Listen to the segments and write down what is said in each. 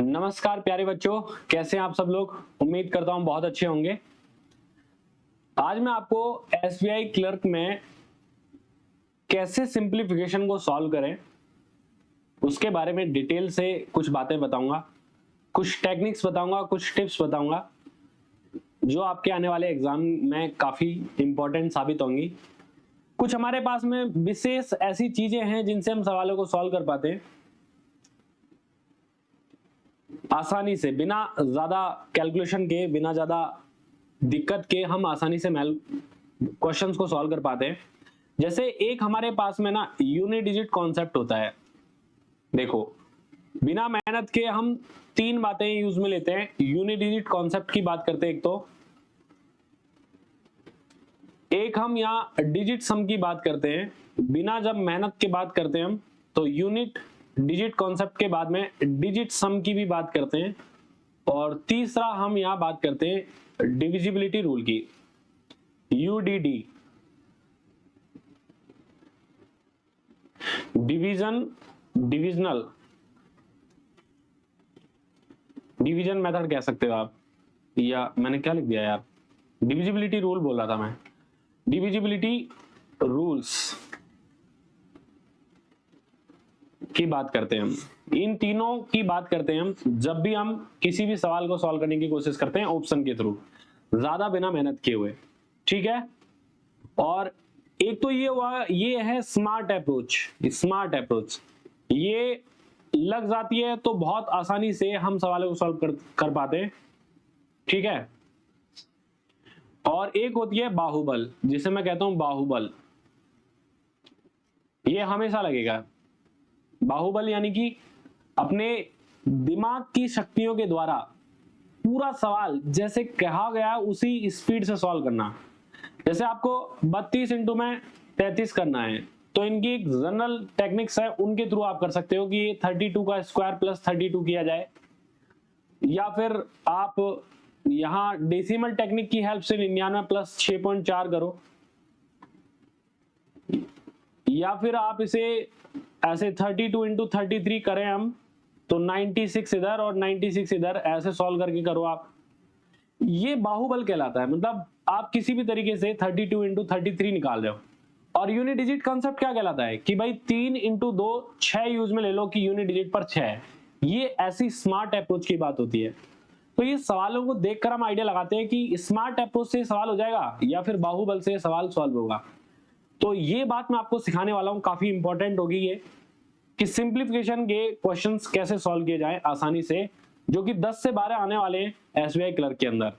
नमस्कार प्यारे बच्चों, कैसे हैं आप सब लोग। उम्मीद करता हूं बहुत अच्छे होंगे। आज मैं आपको एसबीआई क्लर्क में कैसे सिंपलीफिकेशन को सॉल्व करें उसके बारे में डिटेल से कुछ बातें बताऊंगा, कुछ टेक्निक्स बताऊंगा, कुछ टिप्स बताऊंगा जो आपके आने वाले एग्जाम में काफी इंपॉर्टेंट साबित होंगी। कुछ हमारे पास में विशेष ऐसी चीजें हैं जिनसे हम सवालों को सॉल्व कर पाते हैं आसानी से, बिना ज्यादा कैलकुलेशन के, बिना ज्यादा दिक्कत के हम आसानी से क्वेश्चंस को सॉल्व कर पाते हैं। जैसे एक हमारे पास में ना यूनिडिजिट कॉन्सेप्ट होता है। देखो, बिना मेहनत के हम तीन बातें यूज में लेते हैं। यूनिडिजिट कॉन्सेप्ट की बात करते हैं, एक हम यहाँ डिजिट सम की बात करते हैं। बिना जब मेहनत के बात करते हैं हम, तो यूनिट डिजिट कॉन्सेप्ट के बाद में डिजिट सम की भी बात करते हैं। और तीसरा हम यहाँ बात करते हैं डिविजिबिलिटी रूल की, यूडीडी, डिवीजन मेथड कह सकते हो आप, या मैंने क्या लिख दिया यार, डिविजिबिलिटी रूल बोल रहा था मैं। डिविजिबिलिटी रूल्स की बात करते हैं हम, इन तीनों की बात करते हैं हम जब भी हम किसी भी सवाल को सॉल्व करने की कोशिश करते हैं ऑप्शन के थ्रू, ज्यादा बिना मेहनत किए हुए। ठीक है। और एक तो ये हुआ, ये है स्मार्ट अप्रोच। स्मार्ट अप्रोच ये लग जाती है तो बहुत आसानी से हम सवालों को सॉल्व कर पाते हैं। ठीक है। और एक होती है बाहुबल, जिसे मैं कहता हूं बाहुबल। ये हमेशा लगेगा। बाहुबल यानी कि अपने दिमाग की शक्तियों के द्वारा पूरा सवाल जैसे कहा गया उसी स्पीड से सॉल्व करना। जैसे आपको 32 इंटू में 33 करना है, तो इनकी एक जनरल टेक्निक्स है, उनके थ्रू आप कर सकते हो कि ये 32 का स्क्वायर प्लस 32 किया जाए, या फिर आप यहां डेसिमल टेक्निक की हेल्प से 99 प्लस 6.4 करो, या फिर आप इसे ऐसे 32 इंटू 33 करें हम, तो 96 इधर और 96 इधर, ऐसे सॉल्व करके करो आप। ये बाहुबल कहलाता है। मतलब आप किसी भी तरीके से 32 इंटू 33 निकाल रहे हो। और यूनिट डिजिट कॉन्सेप्ट क्या कहलाता है कि भाई 3 इंटू 2 6 यूज में ले लो कि यूनिट डिजिट पर 6 है। ये ऐसी स्मार्ट अप्रोच की बात होती है। तो ये सवालों को देखकर हम आइडिया लगाते हैं कि स्मार्ट अप्रोच से सवाल हो जाएगा या फिर बाहुबल से सवाल सॉल्व होगा। तो ये बात मैं आपको सिखाने वाला हूं, काफी इंपॉर्टेंट होगी ये, कि सिंप्लीफिकेशन के क्वेश्चंस कैसे सॉल्व किए जाएं आसानी से, जो कि 10 से 12 आने वाले हैं एसबीआई क्लर्क के अंदर।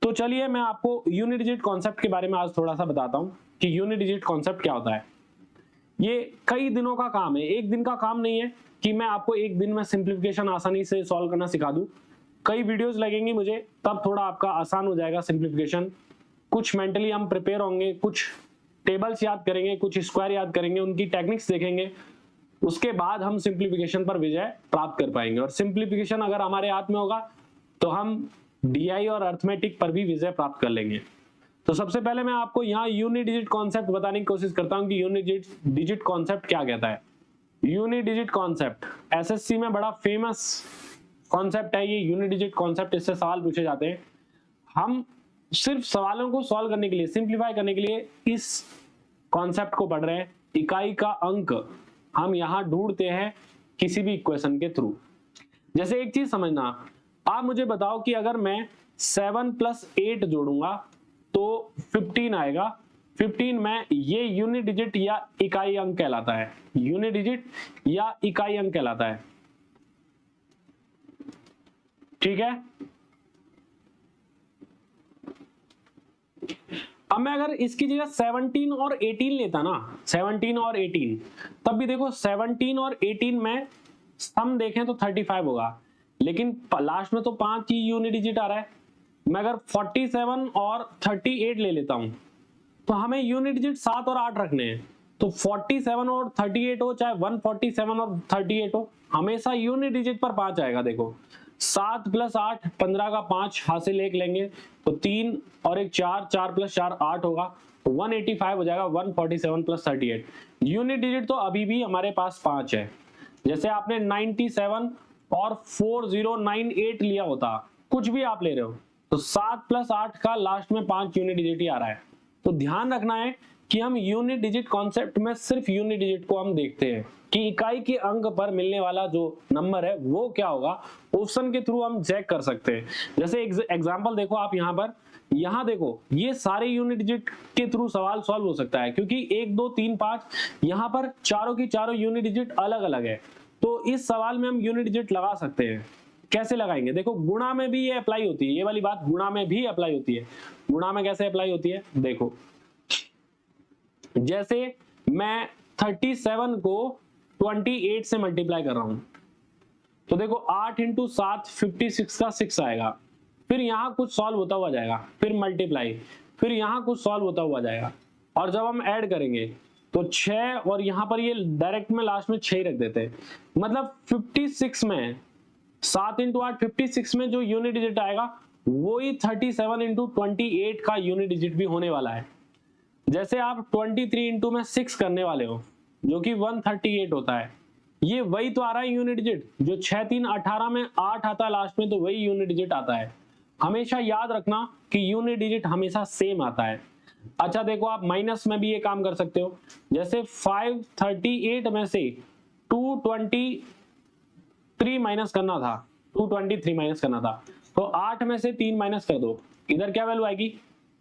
तो चलिए मैं आपको यूनिट डिजिट कॉन्सेप्ट के बारे में आज थोड़ा सा बताता हूं कि यूनिट डिजिट कॉन्सेप्ट क्या होता है। ये कई दिनों का काम है, एक दिन का काम नहीं है कि मैं आपको एक दिन में सिंप्लीफिकेशन आसानी से सॉल्व करना सिखा दूं। कई वीडियोस लगेंगी मुझे, तब थोड़ा आपका आसान हो जाएगा सिंप्लीफिकेशन। कुछ मेंटली हम प्रिपेयर होंगे, कुछ टेबल्स याद करेंगे, कुछ स्क्वायर याद करेंगे, उनकी टेक्निक्स देखेंगे, उसके बाद हम सिंप्लीफिकेशन पर विजय प्राप्त कर पाएंगे। और सिंप्लीफिकेशन अगर हमारे हाथ में होगा तो हम डीआई और अर्थमेटिक पर भी विजय प्राप्त कर लेंगे। तो सबसे पहले मैं आपको यहाँ यूनिट डिजिट कॉन्सेप्ट बताने की कोशिश करता हूँ कि यूनिट डिजिट कॉन्सेप्ट क्या कहता है। यूनिट डिजिट कॉन्सेप्ट एसएससी में बड़ा फेमस कॉन्सेप्ट है ये यूनिट डिजिट कॉन्सेप्ट। इससे सवाल पूछे जाते हैं। हम सिर्फ सवालों को सॉल्व करने के लिए, सिंप्लीफाई करने के लिए इस कॉन्सेप्ट को पढ़ रहे हैं। इकाई का अंक हम यहां ढूंढते हैं किसी भी इक्वेशन के थ्रू। जैसे एक चीज समझना, आप मुझे बताओ कि अगर मैं 7 प्लस 8 जोड़ूंगा तो 15 आएगा। 15 में ये यूनिट डिजिट या इकाई अंक कहलाता है। यूनिट डिजिट या इकाई अंक कहलाता है। ठीक है। अब मैं अगर इसकी जगह 17 और 18 लेता ना, 17 और 18, तब भी देखो 17 और 18 में सम देखें तो 35 होगा, लेकिन लास्ट में तो 5 ही यूनिट डिजिट आ रहा है। मैं अगर 47 और 38 ले लेता हूं तो हमें यूनिट डिजिट 7 और 8 रखने हैं। तो 47 और 38 हो, चाहे 147 और 38 हो, हमेशा यूनिट डिजिट पर 5 आएगा। देखो 7 प्लस 8 15 का 5 हासिल 1 लेंगे तो 3 और 1 4, 4 प्लस 4 8 होगा, तो 185 हो जाएगा। 147 प्लस 38 यूनिट डिजिट तो अभी भी हमारे पास 5 है। जैसे आपने 97 और 4098 लिया होता, कुछ भी आप ले रहे हो, तो 7 + 8 का लास्ट में 5 यूनिट डिजिट ही आ रहा है। तो ध्यान रखना है कि हम यूनिट डिजिट कॉन्सेप्ट में सिर्फ यूनिट डिजिट को हम देखते हैं कि इकाई के अंक पर मिलने वाला जो नंबर है वो क्या होगा, ऑप्शन के थ्रू हम चेक कर सकते हैं। जैसे एग्जांपल देखो आप यहाँ पर, यहाँ देखो ये सारे यूनिट डिजिट के थ्रू सवाल सॉल्व हो सकता है, क्योंकि 1 2 3 5 यहाँ पर चारों की चारों यूनिट डिजिट अलग अलग है। तो इस सवाल में हम यूनिट डिजिट लगा सकते हैं। कैसे लगाएंगे, देखो गुणा में भी ये अप्लाई होती है, ये वाली बात गुणा में भी अप्लाई होती है। गुणा में कैसे अप्लाई होती है, देखो जैसे मैं 37 को 28 से मल्टीप्लाई कर रहा हूं, तो देखो 8 × 7 56 का 6 आएगा, फिर यहां कुछ सॉल्व होता हुआ जाएगा, फिर मल्टीप्लाई, फिर यहां कुछ सॉल्व होता हुआ जाएगा, और जब हम ऐड करेंगे तो 6, और यहां पर ये डायरेक्ट में लास्ट में 6 रख देते हैं। मतलब 56 में 7 × 8 56 में जो यूनिट डिजिट आएगा वही 37 × 28 का यूनिट डिजिट भी होने वाला है। जैसे आप 23 × में 6 करने वाले हो जो कि 138 होता है, ये वही तो आ रहा है यूनिट डिजिट, जो 6 3 18 में 8 आता है लास्ट में, तो वही यूनिट डिजिट आता है। हमेशा याद रखना कि यूनिट डिजिट हमेशा सेम आता है। अच्छा देखो आप माइनस में भी ये काम कर सकते हो, जैसे 538 में से 223 माइनस करना था, 223 माइनस करना था, तो 8 में से 3 माइनस कर दो, इधर क्या वैल्यू आएगी,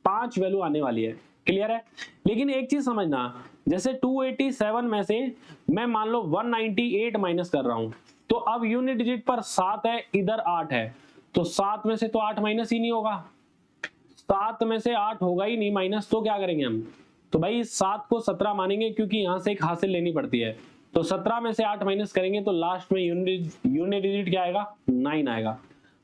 5 वैल्यू आने वाली है। क्लियर है। लेकिन एक चीज समझना, जैसे 287 में से मैं मान लो 198 माइनस कर रहा हूं, तो अब यूनिट डिजिट पर 7 है, इधर 8 है, तो 7 में से तो 8 माइनस ही नहीं होगा, 7 में से 8 होगा ही नहीं माइनस, तो क्या करेंगे हम, तो भाई 7 को 17 मानेंगे, क्योंकि यहां से एक हासिल लेनी पड़ती है, तो 17 में से 8 माइनस करेंगे तो लास्ट में यूनिट डिजिट क्या आएगा, 9 आएगा।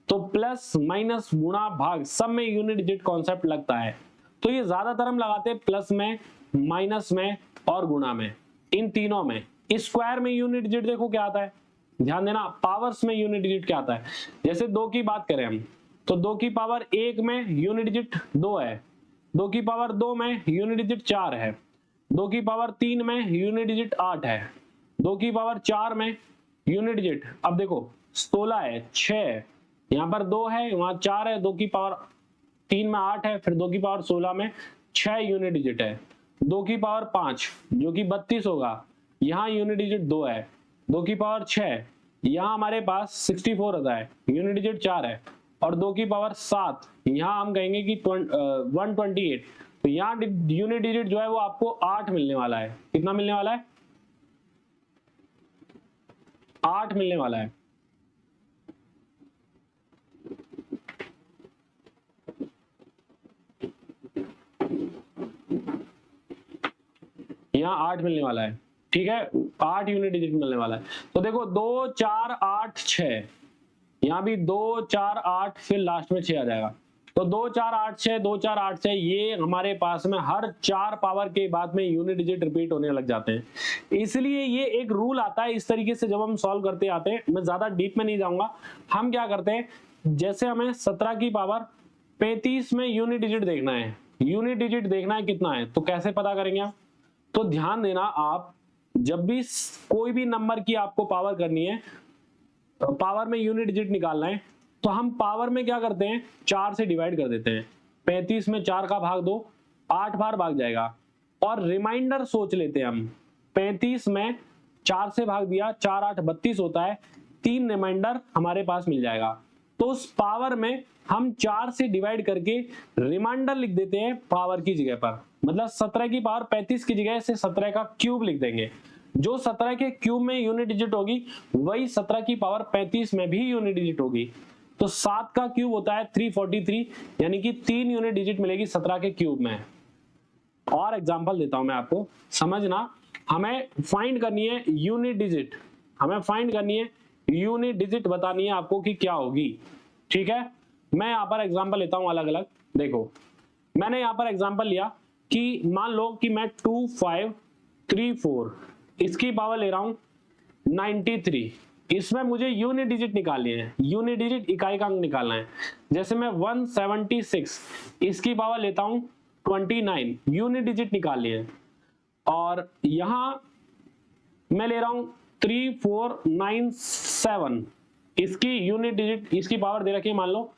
तो प्लस माइनस गुणा भाग सब में यूनिट डिजिट कॉन्सेप्ट लगता है। तो ये ज्यादातर हम लगाते हैं प्लस में, माइनस में और गुणा में, इन तीनों में। स्क्वायर में यूनिट डिजिट देखो क्या आता है, ध्यान देना, पावर्स में यूनिट डिजिट क्या आता है। जैसे 2 की बात करें हम, तो 2 की पावर 1 में यूनिट डिजिट 2 है, 2 की पावर 2 में यूनिट डिजिट 4 है, 2 की पावर 3 में यूनिट डिजिट 8 है, 2 की पावर 4 में यूनिट डिजिट, अब देखो 16 है, 6 यहाँ पर 2 है, वहां 4 है, 2 की पावर 3 में 8 है, फिर 2 की पावर 16 में 6 यूनिट डिजिट है, 2 की पावर 5 जो कि 32 होगा, यहाँ यूनिट डिजिट 2 है, 2 की पावर 6 यहाँ हमारे पास 64 होता है, यूनिट डिजिट 4 है, और 2 की पावर 7 यहाँ हम कहेंगे कि 128, तो यहाँ यूनिट डिजिट जो है वो आपको 8 मिलने वाला है। कितना मिलने वाला है, 8 मिलने वाला है। यहाँ 8 मिलने वाला है, ठीक है, 8 यूनिट डिजिट मिलने वाला है। तो देखो 2 4 8 6, यहाँ भी 2 4 8, फिर लास्ट में 6 आ जाएगा, तो 2 4 8 6 2 4 8 6, ये हमारे पास में हर 4 पावर के बाद में यूनिट डिजिट रिपीट होने लग जाते हैं। इसलिए ये एक रूल आता है, इस तरीके से जब हम सॉल्व करते आते हैं, मैं ज्यादा डीप में नहीं जाऊंगा। हम क्या करते हैं, जैसे हमें 17 की पावर 35 में यूनिट डिजिट देखना है, यूनिट डिजिट देखना है कितना है, तो कैसे पता करेंगे आप, तो ध्यान देना, आप जब भी कोई भी नंबर की आपको पावर करनी है, पावर में यूनिट डिजिट निकालना है, तो हम पावर में क्या करते हैं, 4 से डिवाइड कर देते हैं। 35 में 4 का भाग दो, 8 बार भाग जाएगा, और रिमाइंडर सोच लेते हैं हम, 35 में 4 से भाग दिया, 4 8 32 होता है, 3 रिमाइंडर हमारे पास मिल जाएगा। तो उस पावर में हम 4 से डिवाइड करके रिमाइंडर लिख देते हैं पावर की जगह पर, मतलब 17 की पावर 35 की जगह से 17 का क्यूब लिख देंगे। जो 17 के क्यूब में यूनिट डिजिट होगी वही 17 की पावर 35 में भी यूनिट डिजिट होगी। तो 7 का क्यूब होता है 343, यानी कि 3 यूनिट डिजिट मिलेगी 17 के क्यूब में। और एग्जांपल देता हूं मैं आपको, समझना, हमें फाइंड करनी है यूनिट डिजिट, हमें फाइंड करनी है यूनिट डिजिट, बतानी है आपको कि क्या होगी। ठीक है, मैं यहाँ पर एग्जांपल लेता हूं अलग अलग। देखो मैंने यहाँ पर एग्जांपल लिया कि मान लो कि मैं 2534 इसकी पावर ले रहा हूं 93, इसमें मुझे यूनिट डिजिट निकालनी है, यूनिट डिजिट इकाई का अंक निकालना है। जैसे मैं 176 इसकी पावर लेता हूं 29, यूनिट डिजिट निकालनी है, और यहां मैं ले रहा हूं 3497 इसकी यूनिट डिजिट, इसकी पावर दे रखी है मान लो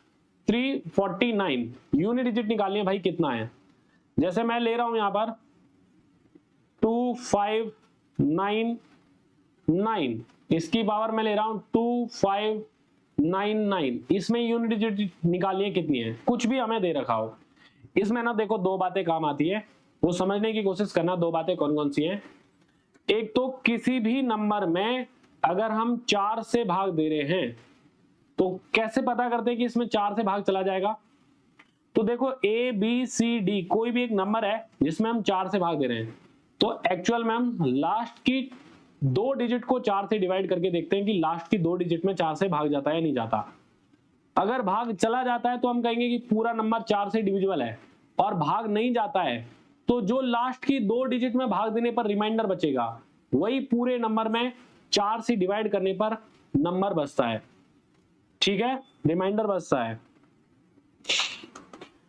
349, यूनिट डिजिट निकालनी है भाई कितना है। जैसे मैं ले रहा हूं यहां पर 2599, इसकी पावर मैं ले रहा हूं 2599, इसमें यूनिट डिजिट निकालनी है कितनी है, कुछ भी हमें दे रखा हो। इसमें ना देखो दो बातें काम आती है, वो समझने की कोशिश करना, दो बातें कौन कौन सी हैं। एक तो किसी भी नंबर में अगर हम 4 से भाग दे रहे हैं तो कैसे पता करते हैं कि इसमें 4 से भाग चला जाएगा। तो देखो ए बी सी डी कोई भी एक नंबर है जिसमें हम 4 से भाग दे रहे हैं, तो एक्चुअल में हम लास्ट की 2 डिजिट को 4 से डिवाइड करके देखते हैं कि लास्ट की 2 डिजिट में 4 से भाग जाता है या नहीं जाता। अगर भाग चला जाता है तो हम कहेंगे कि पूरा नंबर 4 से डिविजिबल है, और भाग नहीं जाता है तो जो लास्ट की 2 डिजिट में भाग देने पर रिमाइंडर बचेगा वही पूरे नंबर में 4 से डिवाइड करने पर नंबर बचता है। ठीक है, रिमाइंडर बचता है।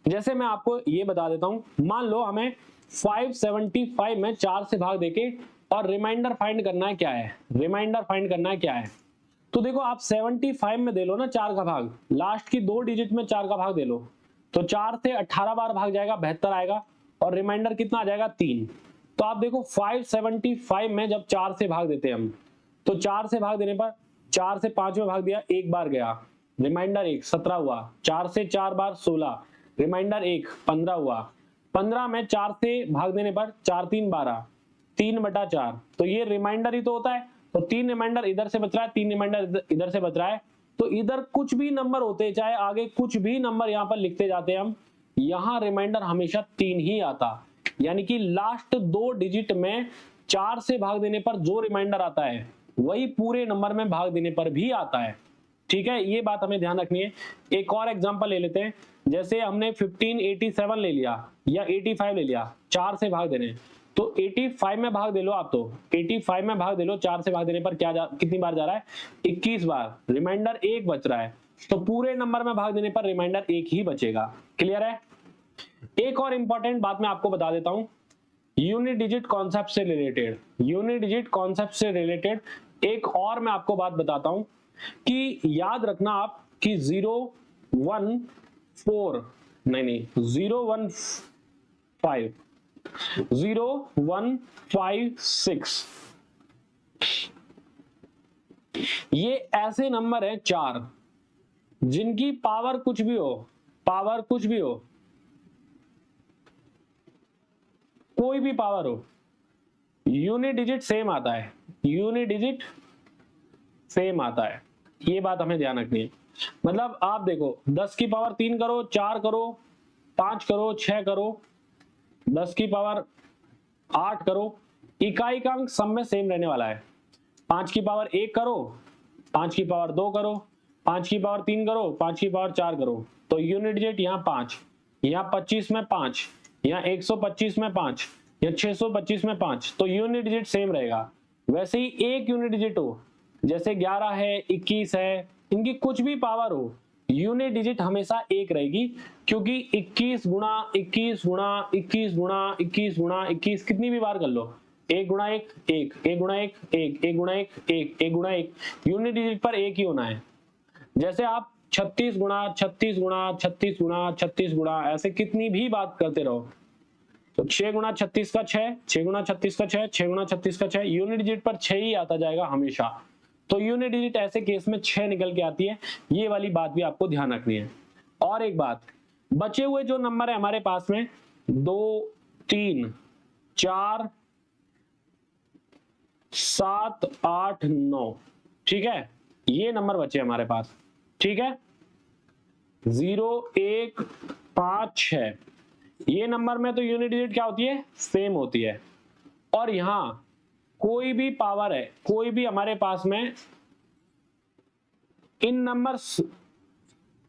जैसे मैं आपको ये बता देता हूं, मान लो हमें 575 में 4 से भाग देके और रिमाइंडर फाइंड करना है, क्या है रिमाइंडर फाइंड करना है क्या है। तो देखो आप 75 में दे लो ना 4 का भाग, लास्ट की 2 डिजिट में 4 का भाग दे लो, तो 4 से 18 बार भाग जाएगा, 72 आएगा, और रिमाइंडर कितना आ जाएगा 3। तो आप देखो 575 में जब 4 से भाग देते हैं हम, तो 4 से भाग देने पर 4 से 5 में भाग दिया, एक बार गया, रिमाइंडर 1, 17 हुआ, 4 से 4 बार 16, रिमाइंडर 1, 15 हुआ, 15 में 4 से भाग देने पर 4 3 12, 3/4, तो ये रिमाइंडर ही तो होता है। तो 3 रिमाइंडर इधर से बच रहा है, 3 रिमाइंडर इधर से बच रहा है, तो इधर कुछ भी नंबर होते, चाहे आगे कुछ भी नंबर यहाँ पर लिखते जाते हैं हम, यहाँ रिमाइंडर हमेशा 3 ही आता। यानी कि लास्ट 2 डिजिट में 4 से भाग देने पर जो रिमाइंडर आता है वही पूरे नंबर में भाग देने पर भी आता है। ठीक है, ये बात हमें ध्यान रखनी है। एक और एग्जांपल ले लेते हैं, जैसे हमने 1587 ले लिया या 85 ले लिया, 4 से भाग देने, तो 85 में भाग दे लो आप, तो 85 में भाग दे लो, 4 से भाग देने पर कितनी बार जा रहा है, 21 बार, रिमाइंडर 1 बच रहा है, तो पूरे नंबर में भाग देने पर रिमाइंडर 1 ही बचेगा। क्लियर है। एक और इंपॉर्टेंट बात मैं आपको बता देता हूं, यूनिट डिजिट कॉन्सेप्ट से रिलेटेड, यूनिट डिजिट कॉन्सेप्ट से रिलेटेड एक और मैं आपको बात बताता हूं कि याद रखना आप कि 015 0156 ये ऐसे नंबर है 4 जिनकी पावर कुछ भी हो, पावर कुछ भी हो, कोई भी पावर हो, यूनिट डिजिट सेम आता है, यूनिट डिजिट सेम आता है। ये बात हमें ध्यान रखनी है। मतलब आप देखो 10 की पावर 3 करो, 4 करो, 5 करो, 6 करो, 10 की पावर 8 करो, इकाई का अंक सब में सेम रहने वाला है। 5 की पावर 1 करो, 5 की पावर 2 करो, 5 की पावर 3 करो, 5 की पावर 4 करो, तो यूनिट डिजिट यहाँ 5, यहाँ 25 में 5, यहाँ 125 में 5, या 625 में 5, तो यूनिट डिजिट सेम रहेगा। वैसे ही एक यूनिट डिजिट हो, जैसे 11 है, 21 है, इनकी कुछ भी पावर हो, यूनिट डिजिट हमेशा एक रहेगी, क्योंकि 21 गुणा 21 गुणा 21 गुणा 21 गुणा 21 कितनी भी बार कर लो, 1 गुणा 1 1, 1 गुणा 1 1, 1 गुणा 1 1, 1 गुणा 1, यूनिट डिजिट पर एक ही होना है। जैसे आप 36 गुणा 36 गुणा 36 गुणा 36 गुणा ऐसे कितनी भी बात करते रहो, तो 6 गुणा 36 का 6, 6 गुणा 36 का 6, 6 गुणा 36 का 6, यूनिट डिजिट पर 6 ही आता जाएगा हमेशा। तो यूनिट डिजिट ऐसे केस में 6 निकल के आती है, ये वाली बात भी आपको ध्यान रखनी है। और एक बात, बचे हुए जो नंबर है हमारे पास में 2 3 4 7 8 9, ठीक है, ये नंबर बचे हमारे पास। ठीक है, 0 1 5 6, ये नंबर में तो यूनिट डिजिट क्या होती है, सेम होती है। और यहां कोई भी पावर है, कोई भी हमारे पास में इन नंबर्स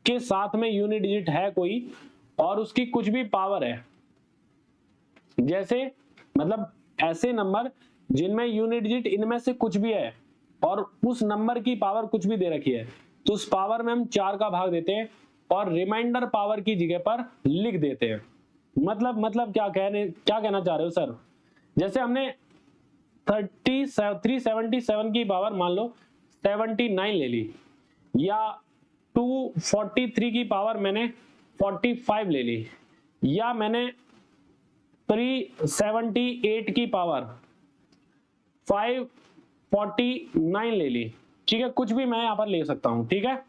के साथ में यूनिट डिजिट है कोई, और उसकी कुछ भी पावर है, जैसे मतलब ऐसे नंबर जिनमें यूनिट डिजिट इनमें से कुछ भी है और उस नंबर की पावर कुछ भी दे रखी है, तो उस पावर में हम 4 का भाग देते हैं और रिमाइंडर पावर की जगह पर लिख देते हैं। मतलब क्या कहना चाह रहे हो सर। जैसे हमने 377 की पावर मान लो 79 ले ली, या 243 की पावर मैंने 45 ले ली, या मैंने 378 की पावर 549 ले ली, ठीक है, कुछ भी मैं यहां पर ले सकता हूं, ठीक है।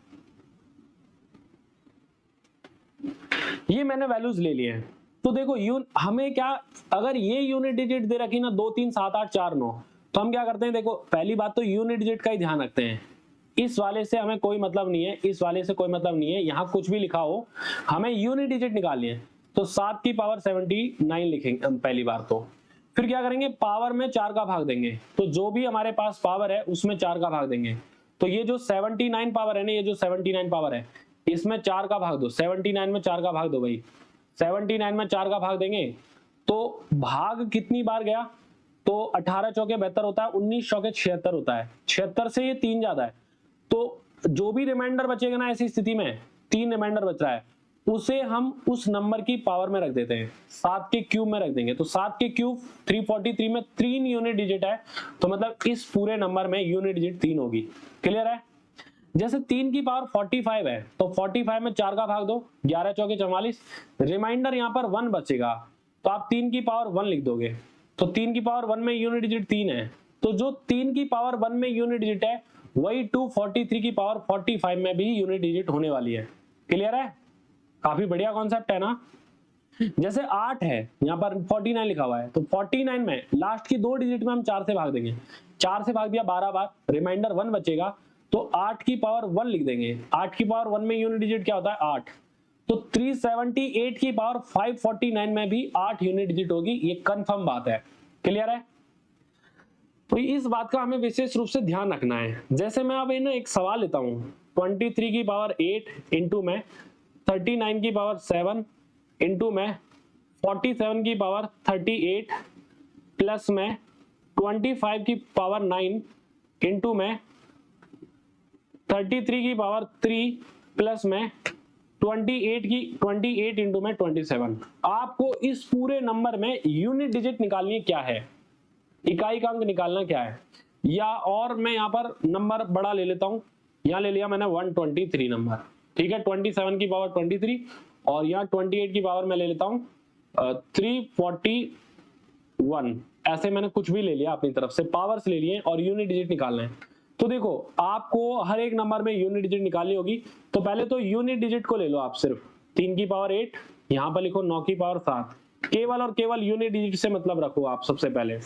ये मैंने वैल्यूज ले लिए हैं। तो देखो हमें क्या, अगर ये यूनिट डिजिट दे रखी ना 2 3 7 8 4 9, तो हम क्या करते हैं, देखो पहली बात तो यूनिट डिजिट का ही ध्यान रखते हैं, इस वाले से हमें कोई मतलब नहीं है, इस वाले से कोई मतलब नहीं है, यहाँ कुछ भी लिखा हो, हमें यूनिट डिजिट निकालनी है। तो 7 की पावर 79 लिखेंगे पहली बार। तो फिर क्या करेंगे, पावर में 4 का भाग देंगे, तो जो भी हमारे पास पावर है उसमें 4 का भाग देंगे। तो ये जो 79 पावर है ना, ये जो 79 पावर है, इसमें 4 का भाग दो, 79 में 4 का भाग दो भाई, 79 में 4 का भाग देंगे तो भाग कितनी बार गया, तो 18 चौके 72 होता है, 19 चौके 76 होता है, 76 से ये 3 ज्यादा है, तो जो भी रिमाइंडर बचेगा ना ऐसी स्थिति में, 3 रिमाइंडर बच रहा है, उसे हम उस नंबर की पावर में रख देते हैं, 7 के क्यूब में रख देंगे। तो 7 के क्यूब 343 में 3 यूनिट डिजिट है, तो मतलब इस पूरे नंबर में यूनिट डिजिट 3 होगी। क्लियर है। जैसे 3 की पावर 45 है, तो 45 में 4 का भाग दो, 11 चौके 44, रिमाइंडर यहाँ पर 1 बचेगा, तो आप 3 की पावर 1 लिख दोगे। तो 3 की पावर 1 में यूनिट डिजिट 3 है, तो जो 3 की पावर 1 में यूनिट डिजिट है वही 243 की पावर 45 में भी यूनिट डिजिट होने वाली है। क्लियर है, काफी बढ़िया कॉन्सेप्ट है ना। जैसे 8 है, यहाँ पर 49 लिखा हुआ है, तो 49 में लास्ट की 2 डिजिट में हम 4 से भाग देंगे, 4 से भाग दिया 12 बार, रिमाइंडर 1 बचेगा, तो 8 की पावर 1 लिख देंगे। 8 की पावर 1 में यूनिट डिजिट क्या होता है, 8, तो 378 की पावर 549 में भी 8 यूनिट डिजिट होगी, ये कंफर्म बात है। क्लियर है। तो इस बात का हमें विशेष रूप से ध्यान रखना है। जैसे मैं अब ना एक सवाल लेता हूं, 23 की पावर 8 इंटू में 39 की पावर 7 इंटू में 47 की पावर 38 प्लस में 25 की पावर 9 इंटू में 33 की पावर 3 प्लस में 28 इंटू में 27। आपको इस पूरे नंबर में यूनिट डिजिट निकालनी है, क्या है, इकाई का अंक निकालना क्या है। या और मैं यहाँ पर नंबर बड़ा ले लेता हूँ, यहाँ ले लिया मैंने 123 नंबर, ठीक है, 27 की पावर 23, और यहाँ 28 की पावर मैं ले लेता हूँ 341, ऐसे मैंने कुछ भी ले लिया अपनी तरफ से, पावर्स ले लिए और यूनिट डिजिट निकालना है। तो देखो आपको हर एक नंबर में यूनिट डिजिट निकालनी होगी, तो पहले तो यूनिट डिजिट को ले लो आप, सिर्फ 3 की पावर 8, यहाँ पर लिखो 9 की पावर 7, केवल और केवल यूनिट डिजिट से मतलब रखो आप सबसे पहले,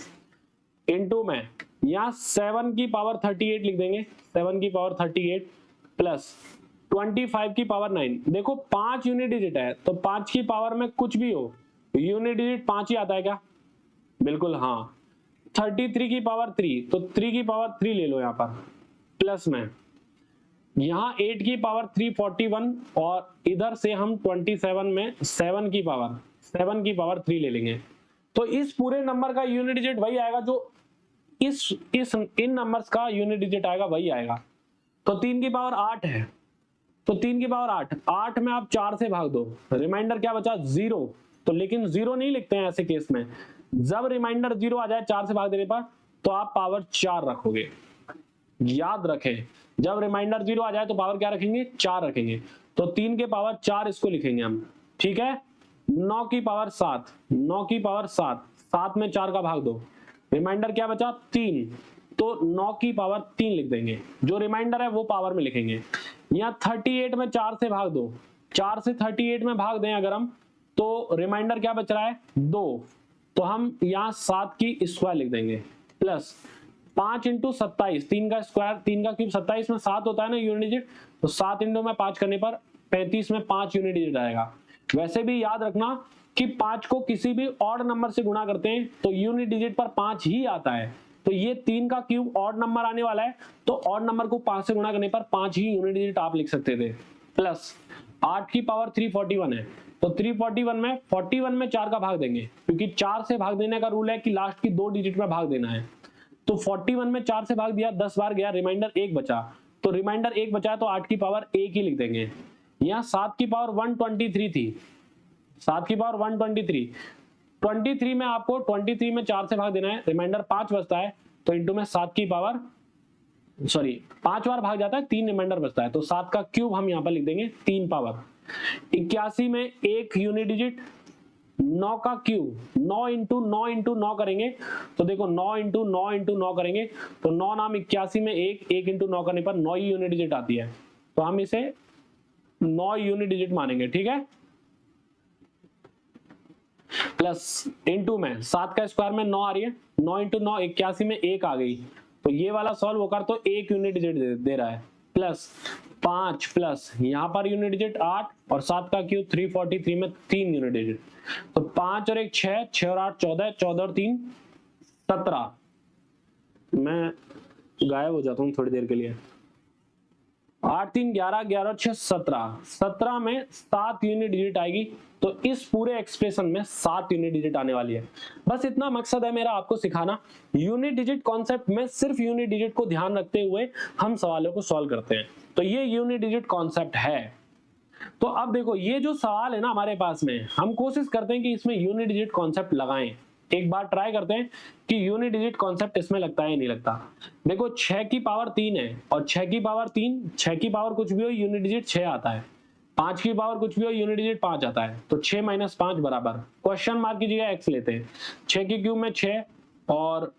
इंटू में यहाँ 7 की पावर 38 लिख देंगे, 7 की पावर 38 प्लस 25 की पावर 9। देखो 5 यूनिट डिजिट है, तो 5 की पावर में कुछ भी हो यूनिट डिजिट 5 ही आता है क्या, बिल्कुल हाँ। 33 की पावर 3, तो 3 की पावर 3 ले लो यहाँ पर, प्लस में यहाँ 8 की पावर 341, और इधर से हम 27 में 7 की पावर 3 ले लेंगे। तो इस पूरे नंबर का यूनिट डिजिट वही आएगा जो इन नंबर्स का यूनिट डिजिट आएगा, वही आएगा। तो 3 की पावर 8 है, तो 3 की पावर 8 में आप 4 से भाग दो, रिमाइंडर क्या बचा 0, तो लेकिन 0 नहीं लिखते हैं ऐसे केस में, जब रिमाइंडर 0 आ जाए 4 से भाग देने पर, तो आप पावर 4 रखोगे। याद रखें, जब रिमाइंडर 0 आ जाए तो पावर क्या रखेंगे, 4 रखेंगे। तो 3 के पावर 4 इसको लिखेंगे हम, ठीक है। 9 की पावर 7, 9 की पावर 7, 7 में 4 का भाग दो, रिमाइंडर क्या बचा 3, तो 9 की पावर 3 लिख देंगे, जो रिमाइंडर है वो पावर में लिखेंगे। यहाँ 38 में 4 से भाग दो, 4 से 38 में भाग दें अगर हम, तो रिमाइंडर क्या बच रहा है 2, तो हम यहाँ 7 की स्क्वायर लिख देंगे, प्लस 5 इंटू 27, 3 का स्क्वायर 3 का क्यूब 27 में 7 होता है ना यूनिट डिजिट, तो 7 इंटू में 5 करने पर 35 में 5 यूनिट डिजिट आएगा। वैसे भी याद रखना कि 5 को किसी भी ऑड नंबर से गुणा करते हैं तो यूनिट डिजिट पर 5 ही आता है, तो ये 3 का क्यूब ऑड नंबर आने वाला है, तो ऑड नंबर को 5 से गुणा करने पर 5 ही यूनिट डिजिट आप लिख सकते थे। प्लस 8 की पावर 341 है, तो 341 में 41 में 4 का भाग देंगे, क्योंकि 4 से भाग देने का रूल है कि लास्ट की 2 डिजिट में भाग देना है। तो 41 में 4 से भाग दिया, 10 बार गया, रिमाइंडर 1 बचा, तो रिमाइंडर 1 बचा है तो 8 की पावर 1 ही लिख देंगे। यहाँ 7 की पावर 123 थी, 7 की पावर 123, 23 में आपको 23 में 4 से भाग देना है, रिमाइंडर 5 बचता है, तो इंटू में 7 की पावर सॉरी 5 बार भाग जाता है, 3 रिमाइंडर बचता है, तो 7 का क्यूब हम यहाँ पर लिख देंगे 3 पावर। 81 में एक यूनिट डिजिट, 9 का क्यूब, 9 इंटू 9 करेंगे तो देखो 9 इंटू 9 करेंगे तो 9 नाम 81 में एक इंटू 9 करने पर 9 ही यूनिट डिजिट आती है, तो हम इसे 9 यूनिट डिजिट मानेंगे, ठीक है। प्लस इंटू में 7 का स्क्वायर में 9 आ रही है, 9 इंटू 9 81 में एक आ गई, तो ये वाला सॉल्व होकर तो एक यूनिट डिजिट दे रहा है। प्लस 5 प्लस यहाँ पर यूनिट डिजिट 8 और 7 का क्यूब 343 में 3 यूनिट डिजिट, तो 5 और 1 6, 6 और 8 14, 14 और 3 17। मैं गायब हो जाता हूँ थोड़ी देर के लिए। 8 3 11, 11 और 6 17, 17 में 7 यूनिट डिजिट आएगी, तो इस पूरे एक्सप्रेशन में 7 यूनिट डिजिट आने वाली है। बस इतना मकसद है मेरा आपको सिखाना। यूनिट डिजिट कॉन्सेप्ट में सिर्फ यूनिट डिजिट को ध्यान रखते हुए हम सवालों को सॉल्व करते हैं, तो ये यूनिट डिजिट कॉन्सेप्ट है। तो अब देखो ये जो सवाल है ना हमारे पास में, हम कोशिश करते हैं कि इसमें यूनिट डिजिट कॉन्सेप्ट लगाएं। एक बार ट्राई करते हैं कि यूनिट डिजिट कॉन्सेप्ट इसमें लगता है या नहीं लगता। देखो 6 की पावर 3 है और 6 की पावर 3, 6 की पावर कुछ भी हो यूनिट डिजिट 6 आता है, 5 की पावर कुछ भी हो यूनिट डिजिट 5 आता है, तो 6 माइनस 5 बराबर क्वेश्चन मार्क की जगह x लेते हैं। 6 के क्यूब में 6 और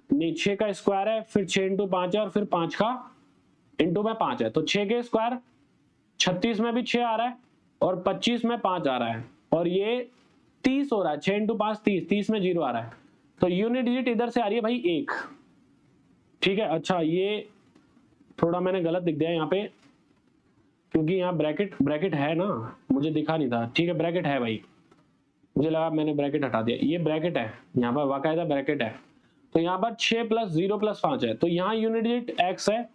नहीं 6 का स्क्वायर है, फिर 6 इंटू 5 है और फिर 5 का इंटू में 5 है, तो 6 के स्क्वायर 36 में भी 6 आ रहा है और 25 में 5 आ रहा है और ये 30 हो रहा है, 6 इंटू 5 30, 30 में 0 आ रहा है, तो यूनिट डिजिट इधर से आ रही है भाई 1, ठीक है। अच्छा ये थोड़ा मैंने गलत लिख दिया यहाँ पे, क्योंकि यहाँ ब्रैकेट है ना, मुझे दिखा नहीं था, ठीक है ब्रैकेट है भाई, मुझे लगा मैंने ब्रैकेट हटा दिया, ये ब्रैकेट है, यहाँ पर बाकायदा ब्रैकेट है। तो यहाँ पर 6 प्लस 0 प्लस 5 है, तो यहाँ यूनिट डिजिट x है,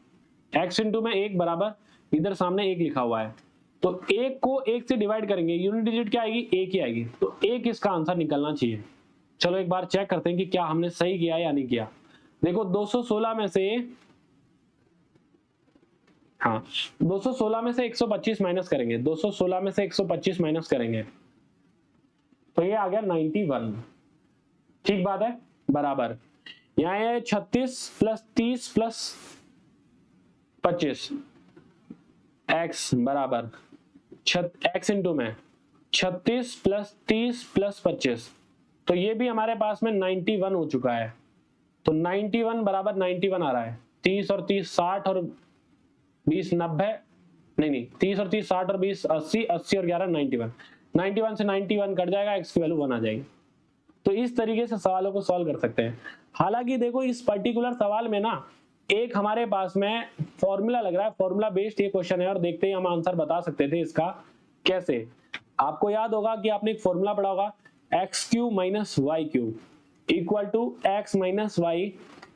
x इंटू में 1 बराबर, इधर सामने 1 लिखा हुआ है, तो 1 को 1 से डिवाइड करेंगे, यूनिट डिजिट क्या आएगी 1 ही आएगी, तो 1 इसका आंसर निकलना चाहिए। चलो एक बार चेक करते हैं कि क्या हमने सही किया या नहीं किया। देखो 216 में से, हाँ 216 में से 125 माइनस करेंगे, 216 में से 125 माइनस करेंगे तो ये आ गया 91, ठीक बात है, बराबर। यहाँ है 36 प्लस 30 प्लस 25, x बराबर x इंटू में 36 प्लस 30 प्लस 25, तो ये भी हमारे पास में 91 हो चुका है, तो 91 बराबर 91 आ रहा है, 30 और 30 60 और 20 90, नहीं 30 और 30 60 और 20 80, 80 और 11 91, 91 से 91 कट जाएगा, x की वैल्यू 1 आ जाएगी। तो इस तरीके से सवालों को सॉल्व कर सकते हैं। हालांकि देखो इस पर्टिकुलर सवाल में ना एक हमारे पास में फॉर्मूला लग रहा है, फॉर्मूला बेस्ड ये क्वेश्चन है और देखते ही हम आंसर बता सकते थे इसका कैसे। आपको याद होगा कि आपने एक फॉर्मूला पढ़ा होगा, X cube minus Y cube equal to X minus Y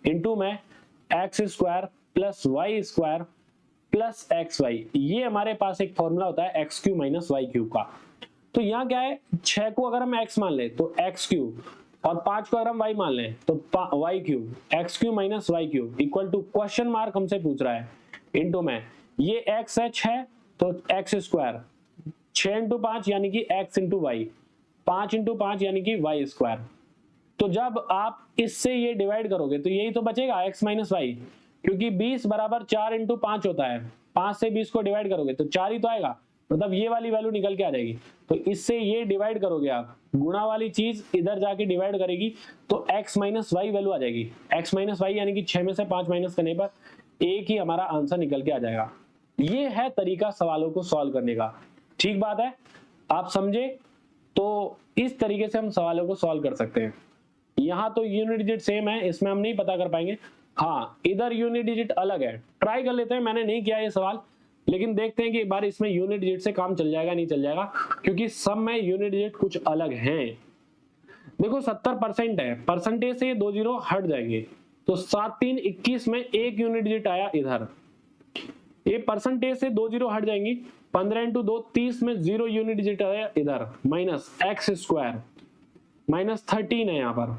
into में X square plus Y square plus X Y, ये हमारे पास एक फॉर्मूला होता है X cube minus Y cube का। तो यहाँ क्या है, 6 को अगर हम x मान ले तो x क्यूब और 5 को अगर हम y मान ले तो y cube, x cube minus y cube equal to question mark हमसे पूछ रहा है इंटू में ये x है 6 तो x स्क्वायर, 6 इंटू 5 यानी कि x इंटू वाई, 5 इंटू 5 यानी कि y स्क्वायर। तो जब आप इससे ये डिवाइड करोगे तो यही तो बचेगा x माइनस वाई, क्योंकि 20 बराबर 4 इंटू 5 होता है, 5 से 20 को डिवाइड करोगे तो 4 ही तो आएगा, मतलब ये वाली वैल्यू निकल के आ जाएगी। तो इससे ये डिवाइड करोगे आप, गुणा वाली चीज इधर जाके डिवाइड करेगी तो x माइनस वाई वैल्यू आ जाएगी, x माइनस वाई यानी कि 6 में से 5 माइनस करने पर एक ही हमारा आंसर निकल के आ जाएगा। ये है तरीका सवालों को सॉल्व करने का, ठीक बात है, आप समझे। तो इस तरीके से हम सवालों को सॉल्व कर सकते हैं। यहाँ तो यूनिट डिजिट सेम है, इसमें हम नहीं पता कर पाएंगे, हाँ इधर यूनिट डिजिट अलग है। ट्राई कर लेते हैं, मैंने नहीं किया ये सवाल, लेकिन देखते हैं कि एक बार इसमें यूनिट डिजिट से काम चल जाएगा नहीं चल जाएगा, क्योंकि सब में यूनिट डिजिट कुछ अलग हैं। देखो 70% है, परसेंटेज से ये 2 जीरो हट जाएंगे, तो 7 3 21 में एक यूनिट डिजिट आया इधर, ये परसेंटेज से 2 जीरो हट जाएंगी, 15 इंटू 2 30 में 0 यूनिट डिजिट आया इधर, माइनस एक्स स्क्वायर माइनस 13 है यहाँ पर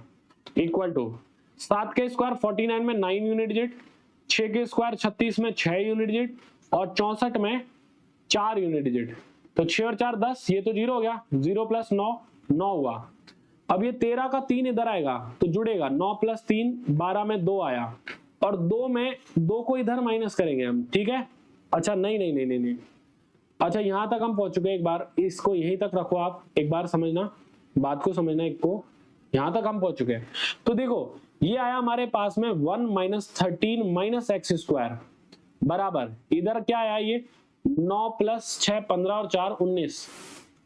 इक्वल टू 7 के स्क्वायर 49 में 9 यूनिट डिजिट, 6 के स्क्वायर 36 में 6 यूनिट डिजिट और 64 में 4 यूनिट डिजिट, तो 6 और 4 10, ये तो 0 हो गया, 0 प्लस 9 9 हुआ। अब ये 13 का 3 इधर आएगा तो जुड़ेगा, 9 प्लस 3 12 में 2 आया, और 2 में 2 को इधर माइनस करेंगे हम, ठीक है। अच्छा नहीं नहीं नहीं नहीं नहीं, अच्छा यहां तक हम पहुंच चुके हैं। एक बार इसको यहीं तक रखो, आप एक बार समझना, बात को समझना एक को, यहां तक हम पहुंच चुके हैं। तो देखो ये आया हमारे पास में 1 माइनस 13 माइनस एक्स स्क्वायर बराबर, इधर क्या आया, ये 9 प्लस 6 15 और 4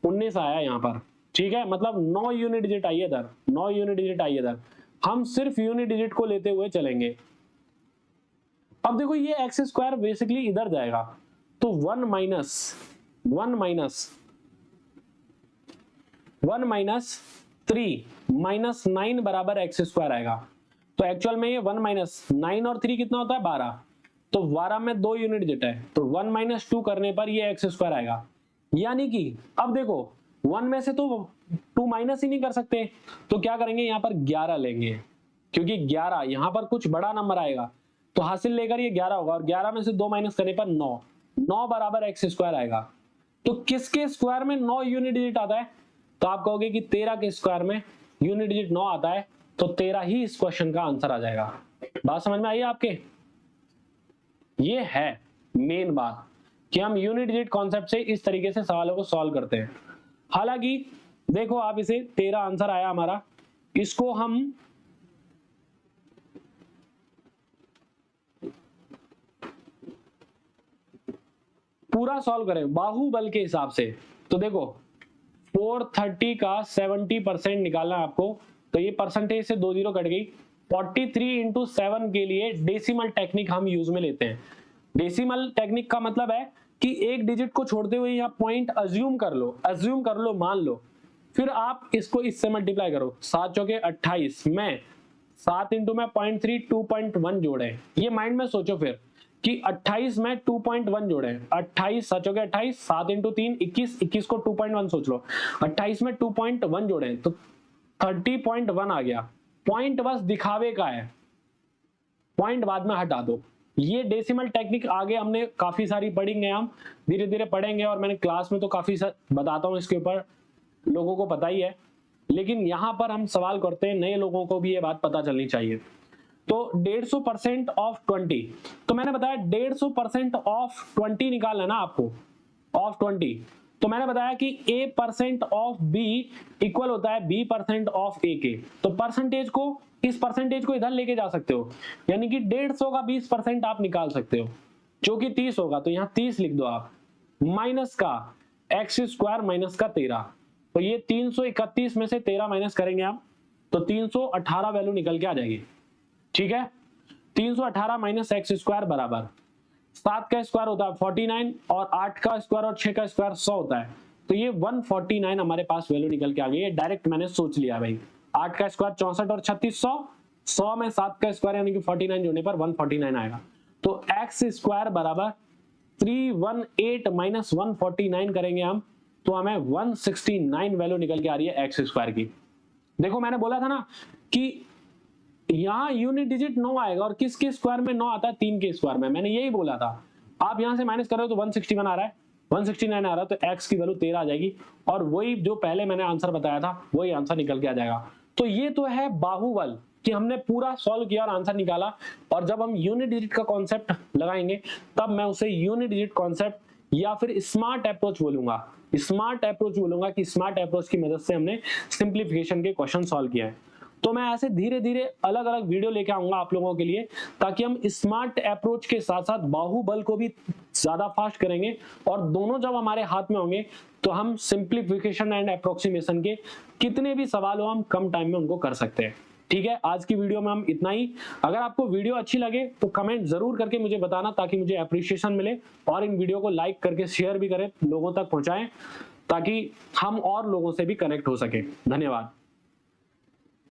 19 आया यहाँ पर, ठीक है। मतलब 9 यूनिट डिजिट आई इधर, 9 यूनिट डिजिट आई इधर। हम सिर्फ यूनिट डिजिट को लेते हुए चलेंगे। अब देखो ये एक्स स्क्वायर बेसिकली इधर जाएगा, तो 1 माइनस 3 माइनस 9 बराबर एक्स स्क्वायर आएगा। तो एक्चुअल में ये 1 माइनस 9 और 3 कितना होता है 12, तो 12 में 2 यूनिट डिजिट है, तो 1 माइनस 2 करने पर ये एक्स स्क्वायर आएगा। यानी कि अब देखो 1 में से तो 2 माइनस ही नहीं कर सकते, तो क्या करेंगे यहाँ पर 11 लेंगे, क्योंकि 11 यहाँ पर कुछ बड़ा नंबर आएगा, तो हासिल लेकर ये 11 होगा, और 11 में से 2 माइनस करने पर 9 बराबर एक्स स्क्वायर आएगा। तो किसके स्क्वायर में 9 यूनिट डिजिट आता है, तो आप कहोगे कि 13 के स्क्वायर में यूनिट डिजिट 9 आता है, तो 13 ही इस क्वेश्चन का आंसर आ जाएगा। बात समझ में आई है आपके? ये है मेन बात कि हम यूनिट डिजिट कॉन्सेप्ट से इस तरीके से सवालों को सॉल्व करते हैं। हालांकि देखो आप इसे 13 आंसर आया हमारा, इसको हम पूरा सॉल्व करें बाहुबल के हिसाब से, तो देखो 430 का 70% निकालना है आपको, तो ये परसेंटेज से 2 जीरो कट गई। 43 इंटू 7 के लिए डेसिमल टेक्निक हम यूज में लेते हैं। डेसिमल टेक्निक का मतलब है कि एक डिजिट को छोड़ते हुए यहाँ पॉइंट अज्यूम कर लो, मान लो, फिर आप इसको इससे मल्टीप्लाई करो। 7 चौके 28 में 7 इंटू में 0.3 2.1 जोड़े, ये माइंड में सोचो फिर कि 28 में 2.1 जोड़े, 28 7 चौके 28, 7 इंटू 3 21, 21 को 2.1 सोच लो, 28 में 2.1 जोड़े तो 30.1 आ गया। पॉइंट बस दिखावे का है, पॉइंट बाद में हटा दो। ये डेसिमल टेक्निक आगे हमने काफी सारी पढ़ेंगे, हम धीरे धीरे पढ़ेंगे, और मैंने क्लास में तो काफी बताता हूँ इसके ऊपर, लोगों को पता ही है, लेकिन यहाँ पर हम सवाल करते हैं, नए लोगों को भी ये बात पता चलनी चाहिए। तो 150% ऑफ 20, तो मैंने बताया 150% ऑफ 20 निकालना है ना आपको, ऑफ 20, तो मैंने बताया कि a% ऑफ b इक्वल होता है b% ऑफ a के। तो परसेंटेज को, इस परसेंटेज को इधर लेके जा सकते हो, यानी कि 150 का 20% आप निकाल सकते हो, जो कि 30 होगा, तो यहाँ 30 लिख दो आप, माइनस का एक्स स्क्वायर माइनस का 13, तो ये 331 में से 13 माइनस करेंगे आप, तो 318 वैल्यू निकल के आ जाएगी, ठीक है। 318 माइनस एक्स स्क्वायर बराबर 7 का स्क्वायर होता है 49, और 8 का स्क्वायर और 6 का स्क्वायर 100 होता है, तो ये 149 हमारे पास वैल्यू निकल के आ गई है। डायरेक्ट मैंने सोच लिया भाई, 8 का स्क्वायर 64 और 36 100 में 7 का स्क्वायर यानी कि 49 जोड़ने पर 149 आएगा। तो एक्स स्क्वायर बराबर 318 माइनस 149 करेंगे हम, तो हमें 169 वैल्यू निकल के आ रही है एक्स स्क्वायर की। देखो मैंने बोला था ना कि यहाँ यूनिट डिजिट 9 आएगा, और किसके स्क्वायर में 9 आता है, 3 के स्क्वायर में, मैंने यही बोला था। आप यहाँ से माइनस कर रहे हो तो 161 आ रहा है, 169 आ रहा है, तो x की वैल्यू 13 आ जाएगी, और वही जो पहले मैंने आंसर बताया था वही आंसर निकल के आ जाएगा। तो ये तो है बाहुबल कि हमने पूरा सॉल्व किया और आंसर निकाला, और जब हम यूनिट डिजिट का कॉन्सेप्ट लगाएंगे तब मैं उसे यूनिट डिजिट कॉन्सेप्ट या फिर स्मार्ट अप्रोच बोलूंगा, कि स्मार्ट अप्रोच की मदद से हमने सिंप्लीफिकेशन के क्वेश्चन सॉल्व किया है। तो मैं ऐसे धीरे धीरे अलग अलग वीडियो लेके आऊंगा आप लोगों के लिए, ताकि हम स्मार्ट अप्रोच के साथ साथ बाहुबल को भी ज्यादा फास्ट करेंगे, और दोनों जब हमारे हाथ में होंगे तो हम सिंप्लीफिकेशन एंड अप्रोक्सीमेशन के कितने भी सवाल हो हम कम टाइम में उनको कर सकते हैं। ठीक है, आज की वीडियो में हम इतना ही। अगर आपको वीडियो अच्छी लगे तो कमेंट जरूर करके मुझे बताना, ताकि मुझे अप्रिशिएशन मिले, और इन वीडियो को लाइक करके शेयर भी करें, लोगों तक पहुंचाएं, ताकि हम और लोगों से भी कनेक्ट हो सके। धन्यवाद।